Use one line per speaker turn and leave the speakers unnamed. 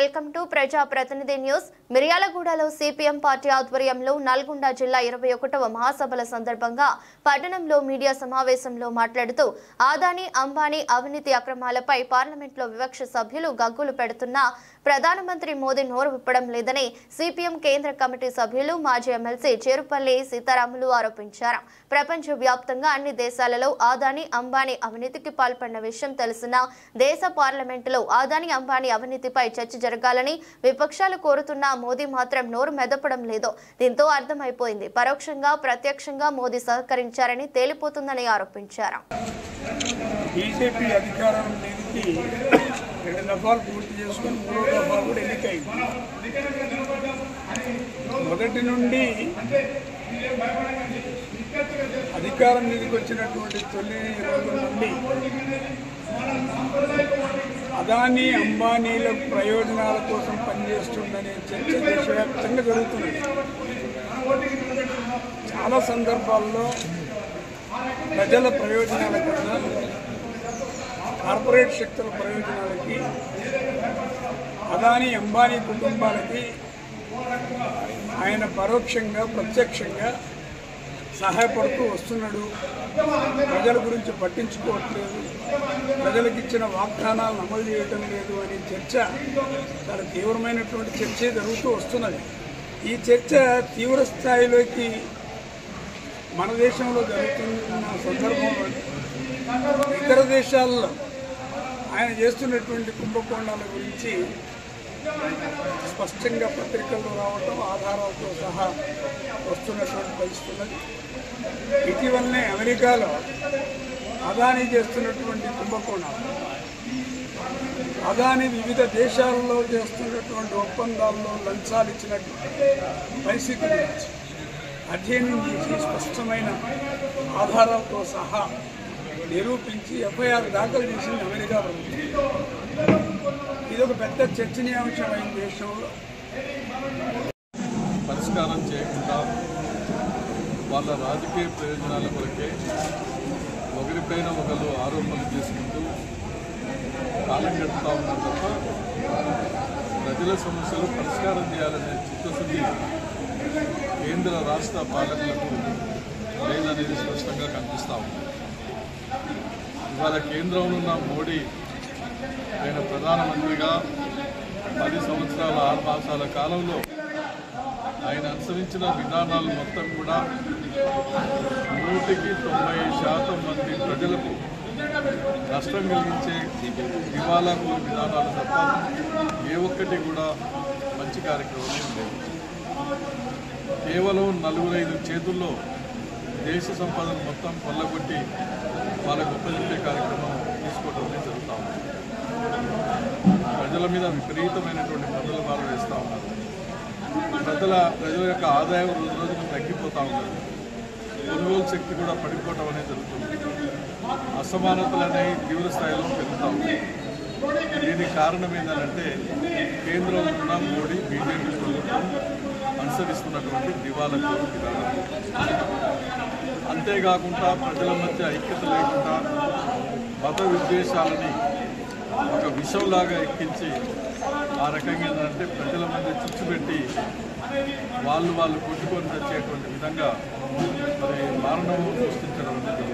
Welcome to ప్రజా ప్రతినిధి news. మిర్యాలగూడలో సిపిఎం పార్టీ ఆధ్వర్యంలో నల్గొండ జిల్లా 21వ మహాసభల సందర్భంగా పట్టణంలో మీడియా సమావేశంలో మాట్లాడుతూ ఆదాని అంబానీ అవినీతి అక్రమాలపై పార్లమెంట్లో వివక్ష సభ్యులు గగ్గులు పెడుతున్నా ప్రధానమంత్రి మోదీ నోరు విప్పడం లేదని సిపిఎం కేంద్ర కమిటీ సభ్యులు మాజీ ఎమ్మెల్సీ చేరుపల్లి సీతారాములు ఆరోపించారు. ప్రపంచ వ్యాప్తంగా అన్ని దేశాలలో ఆదాని అంబానీ అవినీతికి పాల్పడిన విషయం తెలిసినా దేశ పార్లమెంటులో ఆదాని అంబానీ అవినీతిపై చర్చ జరగాలని విపక్షాలు కోరుతున్నా మోదీ మాత్రం నోరు మెదపడం లేదు. దీంతో అర్థమైపోయింది పరోక్షంగా ప్రత్యక్షంగా మోదీ సహకరించారని తేలిపోతుందని ఆరోపించారు.
బీజేపీ అధికారంలోకి 2 దఫాలు పూర్తి చేసుకుని 3వ దఫా కూడా ఎన్నికైంది. మొదటి నుండి అధికారం మీదకి వచ్చినటువంటి తొలి రోజుల నుండి అదానీ అంబానీల ప్రయోజనాల కోసం పనిచేస్తుందనే చర్చ దేశవ్యాప్తంగా జరుగుతున్నది. చాలా సందర్భాల్లో ప్రజల ప్రయోజనాల కన్నా కార్పొరేట్ శక్తుల ప్రయోజనాలకి అదానీ అంబానీ కుటుంబాలకి ఆయన పరోక్షంగా ప్రత్యక్షంగా సహాయపడుతూ వస్తున్నాడు. ప్రజల గురించి పట్టించుకోవట్లేదు, ప్రజలకు ఇచ్చిన వాగ్దానాలను అమలు చేయటం లేదు అనే చర్చ చాలా తీవ్రమైనటువంటి చర్చ జరుగుతూ వస్తున్నది. ఈ చర్చ తీవ్ర స్థాయిలోకి మన దేశంలో జరుగుతున్న సందర్భంలో ఇతర దేశాల్లో ఆయన చేస్తున్నటువంటి కుంభకోణాల గురించి స్పష్టంగా పత్రికల్లో రావటం ఆధారాలతో సహా వస్తున్నటువంటి పరిస్థితున్నది. ఇటీవలనే అమెరికాలో అదానీ చేస్తున్నటువంటి కుంభకోణాలు, అదానీ వివిధ దేశాలలో చేస్తున్నటువంటి ఒప్పందాల్లో లంచాలు ఇచ్చినట్టు పరిస్థితి గురించి అధ్యయనం చేసి స్పష్టమైన ఆధారాలతో సహా నిరూపించి ఎఫ్ఐఆర్ దాఖలు చేసింది అమెరికా ప్రభుత్వం. ఇది ఒక పెద్ద చర్చనీయాంశమైన దేశంలో
పరిష్కారం చేయకుండా వాళ్ళ రాజకీయ ప్రయోజనాల కొరకే ఒకరిపైన ఒకరు ఆరోపణలు చేసుకుంటూ కాలం గడుపుతూ ఉన్నారు తప్ప ప్రజల సమస్యలు పరిష్కారం చేయాలనే చిత్తశుద్ధి కేంద్ర రాష్ట్ర పాలకులకు లేదనేది స్పష్టంగా కనిపిస్తూ ఉంది. ఇవాళ కేంద్రంలో ఉన్న మోడీ ఆయన ప్రధానమంత్రిగా 10 సంవత్సరాల 6 మాసాల కాలంలో ఆయన అనుసరించిన విధానాలు మొత్తం కూడా 100% మంది ప్రజలకు నష్టం కలిగించే దివాలాకు విధానాలు తప్ప ఏ ఒక్కటి కూడా మంచి కార్యక్రమం లేదు. కేవలం 4-5 చేతుల్లో దేశ సంపదను మొత్తం కొల్లగొట్టి వాళ్ళకు ఉపయోగించే కార్యక్రమం తీసుకోవడం జరుగుతూ ఉంది. ప్రజల మీద విపరీతమైనటువంటి పన్నుల భారం వేస్తూ ఉన్నారు. ప్రజల యొక్క ఆదాయం రోజు రోజుకు తగ్గిపోతూ ఉన్నారు. కొనుగోలు శక్తి కూడా పడిపోవడం అనేది జరుగుతుంది. అసమానతలు అనేవి తీవ్ర స్థాయిలో పెరుగుతూ ఉన్నాయి. దీనికి కారణం ఏంటంటే కేంద్రంలో ఉన్న మోడీ బీజేపీ ప్రభుత్వం అనుసరిస్తున్నటువంటి దివాలా విధానం. అంతేకాకుండా ప్రజల మధ్య ఐక్యత లేకుండా మత విద్వేషాలని ఒక విషంలాగా ఎక్కించి ఆ రకంగా ఏంటంటే ప్రజల మధ్య చిచ్చుపెట్టి వాళ్ళు కొట్టుకొని తెచ్చేటువంటి విధంగా మరి మారణం సృష్టించడం అనేది